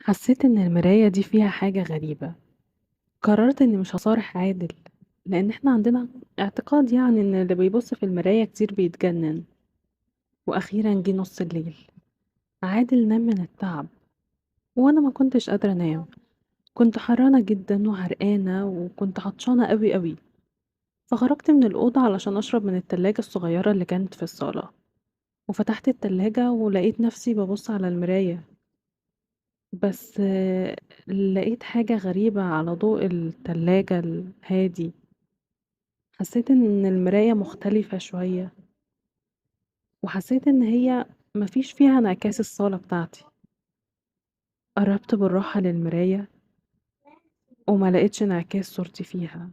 حسيت إن المراية دي فيها حاجة غريبة. قررت إني مش هصارح عادل، لأن احنا عندنا اعتقاد يعني إن اللي بيبص في المراية كتير بيتجنن. وأخيرا جه نص الليل. عادل نام من التعب، وأنا ما كنتش قادرة أنام. كنت حرانة جدا وعرقانة وكنت عطشانة قوي قوي. فخرجت من الأوضة علشان أشرب من التلاجة الصغيرة اللي كانت في الصالة. وفتحت التلاجة ولقيت نفسي ببص على المراية. بس لقيت حاجة غريبة على ضوء التلاجة الهادي. حسيت إن المراية مختلفة شوية، وحسيت إن هي مفيش فيها انعكاس الصالة بتاعتي. قربت بالراحة للمراية وما لقيتش انعكاس صورتي فيها.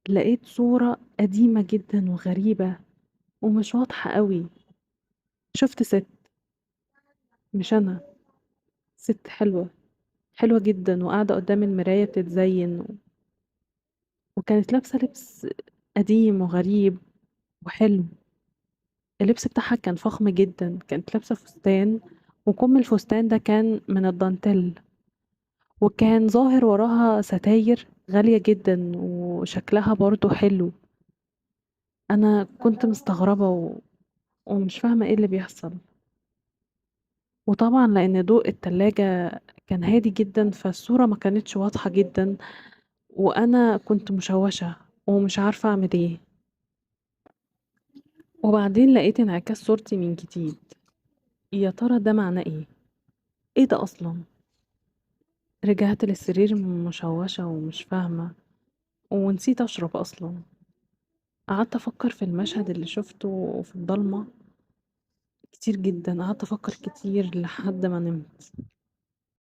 لقيت صورة قديمة جدا وغريبة ومش واضحة قوي. شفت ست، مش أنا. ست حلوة، حلوة جدا وقاعدة قدام المراية بتتزين وكانت لابسة لبس قديم وغريب وحلو. اللبس بتاعها كان فخم جدا، كانت لابسة فستان، وكم الفستان ده كان من الدانتيل، وكان ظاهر وراها ستاير غالية جدا وشكلها برضو حلو. أنا كنت مستغربة ومش فاهمة ايه اللي بيحصل. وطبعا لأن ضوء التلاجة كان هادي جدا فالصورة ما كانتش واضحة جدا، وأنا كنت مشوشة ومش عارفة أعمل ايه. وبعدين لقيت انعكاس صورتي من جديد. يا ترى ده معناه ايه؟ ايه ده أصلا؟ رجعت للسرير مشوشة ومش فاهمة، ونسيت أشرب أصلا. قعدت أفكر في المشهد اللي شفته في الضلمة كتير جدا، قعدت أفكر كتير لحد ما نمت.